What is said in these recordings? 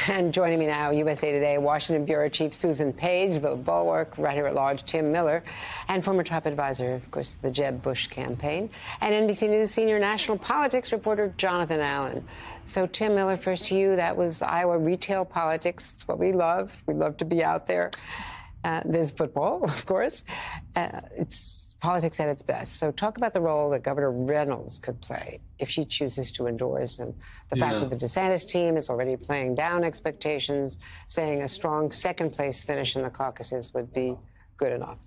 And joining me now, USA Today Washington Bureau Chief Susan Page, the Bulwark writer at large Tim Miller, and former top advisor, of course, the Jeb Bush campaign, and NBC News senior national politics reporter Jonathan Allen. So, Tim Miller, first to you. That was Iowa retail politics. It's what we love. We love to be out there. There's football, of course. It's politics at its best. So talk about the role that Governor Reynolds could play if she chooses to endorse, and the fact that the DeSantis team is already playing down expectations, saying a strong second-place finish in the caucuses would be good enough.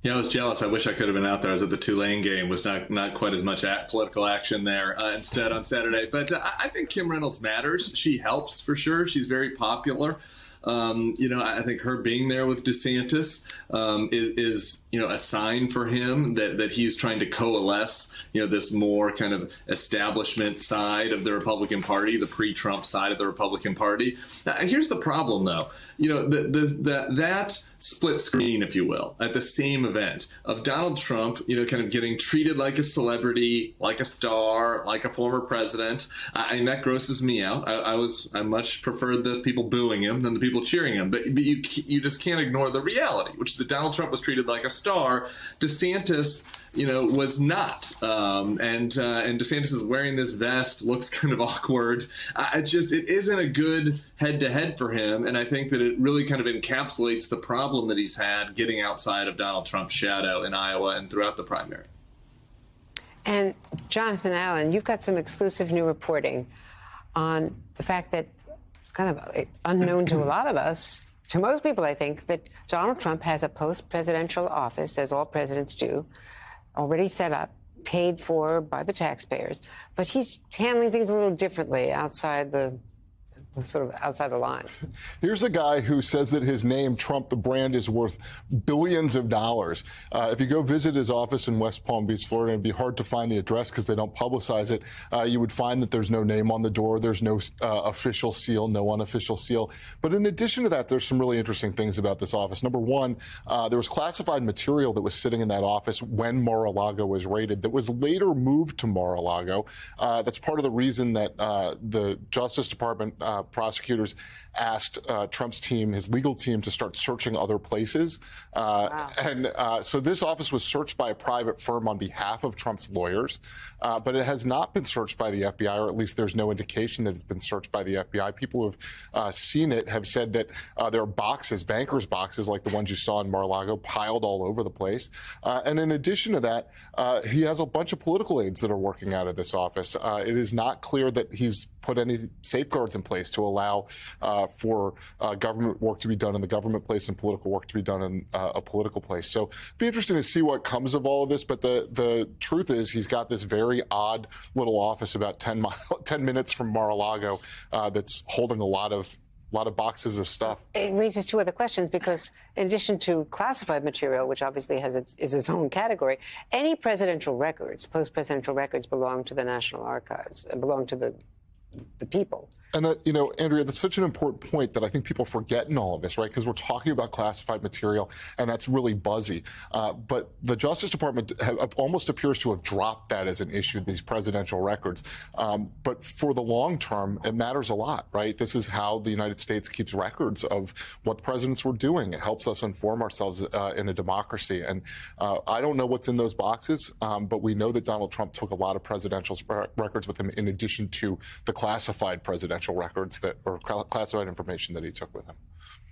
Yeah, I was jealous. I wish I could have been out there. I was at the Tulane game. Was not quite as much political action there instead on Saturday. But I think Kim Reynolds matters. She helps for sure. She's very popular. I think her being there with DeSantis is a sign for him that he's trying to coalesce, this more kind of establishment side of the Republican Party, the pre-Trump side of the Republican Party. Now, here's the problem, though. That split screen, if you will, at the same event of Donald Trump, kind of getting treated like a celebrity, like a star, like a former president. And that grosses me out. I much preferred the people booing him than the people cheering him. But you just can't ignore the reality, which is that Donald Trump was treated like a star. DeSantis, was not. And DeSantis is wearing this vest, looks kind of awkward. It isn't a good head-to-head for him. And I think that it really kind of encapsulates the problem that he's had getting outside of Donald Trump's shadow in Iowa and throughout the primary. And Jonathan Allen, you've got some exclusive new reporting on the fact that it's kind of unknown to a lot of us, to most people, I think, that Donald Trump has a post-presidential office, as all presidents do, already set up, paid for by the taxpayers, but he's handling things a little differently outside the lines. Here's a guy who says that his name, Trump, the brand, is worth billions of dollars. If you go visit his office in West Palm Beach, Florida, it'd be hard to find the address because they don't publicize it. You would find that there's no name on the door. There's no official seal, no unofficial seal. But in addition to that, there's some really interesting things about this office. Number one, there was classified material that was sitting in that office when Mar-a-Lago was raided that was later moved to Mar-a-Lago. That's part of the reason that the Justice Department prosecutors asked Trump's team, his legal team, to start searching other places. Wow. And so this office was searched by a private firm on behalf of Trump's lawyers, but it has not been searched by the FBI, or at least there's no indication that it's been searched by the FBI. People who have seen it have said that there are boxes, bankers' boxes, like the ones you saw in Mar-a-Lago, piled all over the place. And in addition to that, he has a bunch of political aides that are working out of this office. It is not clear that he's put any safeguards in place to allow for government work to be done in the government place and political work to be done in a political place. So it'd be interesting to see what comes of all of this. But the truth is he's got this very odd little office about 10 minutes from Mar-a-Lago that's holding a lot of boxes of stuff. It raises two other questions, because in addition to classified material, which obviously is its own category, any presidential records, post-presidential records, belong to the National Archives and belong to the people. And Andrea, that's such an important point that I think people forget in all of this, right? Because we're talking about classified material, and that's really buzzy. But the Justice Department almost appears to have dropped that as an issue, these presidential records. But for the long term, it matters a lot, right? This is how the United States keeps records of what the presidents were doing. It helps us inform ourselves in a democracy. And I don't know what's in those boxes, but we know that Donald Trump took a lot of presidential records with him in addition to the classified presidential records or classified information that he took with him.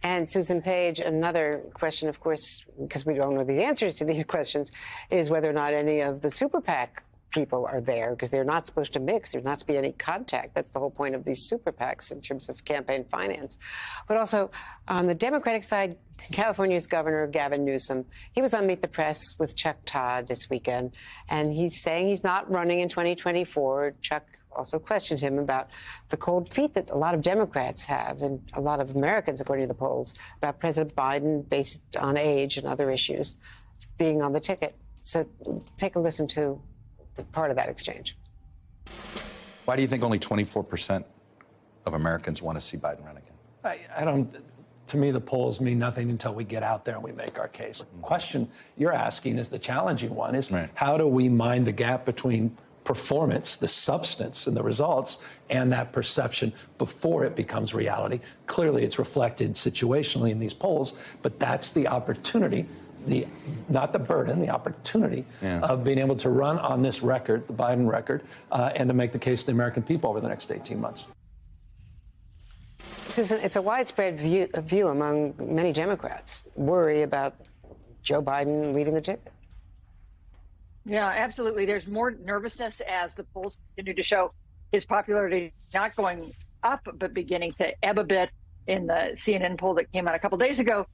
And Susan Page, another question, of course, because we don't know the answers to these questions, is whether or not any of the super PAC people are there, because they're not supposed to mix. There's not to be any contact. That's the whole point of these super PACs in terms of campaign finance. But also, on the Democratic side, California's Governor Gavin Newsom, he was on Meet the Press with Chuck Todd this weekend, and he's saying he's not running in 2024. Chuck also questioned him about the cold feet that a lot of Democrats have, and a lot of Americans, according to the polls, about President Biden based on age and other issues being on the ticket. So take a listen to part of that exchange. Why do you think only 24% of Americans want to see Biden run again? I don't. To me, the polls mean nothing until we get out there and we make our case. The question you're asking is the challenging one, is how do we mind the gap between performance, the substance and the results, and that perception before it becomes reality. Clearly, it's reflected situationally in these polls, but that's the opportunity, not the burden, the opportunity of being able to run on this record, the Biden record, and to make the case to the American people over the next 18 months. Susan, it's a widespread view among many Democrats, worry about Joe Biden leading the ticket. Yeah, absolutely. There's more nervousness as the polls continue to show his popularity not going up, but beginning to ebb a bit in the CNN poll that came out a couple days ago.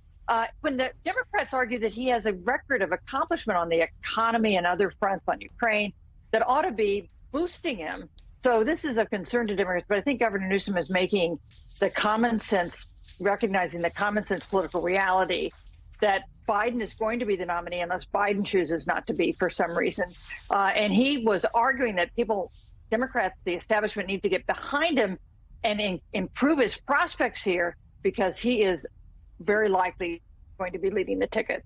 When the Democrats argue that he has a record of accomplishment on the economy and other fronts on Ukraine that ought to be boosting him. So this is of concern to Democrats, but I think Governor Newsom is making the common sense, recognizing the common sense political reality that Biden is going to be the nominee unless Biden chooses not to be for some reason. And he was arguing that Democrats, the establishment, need to get behind him and improve his prospects here because he is very likely going to be leading the ticket.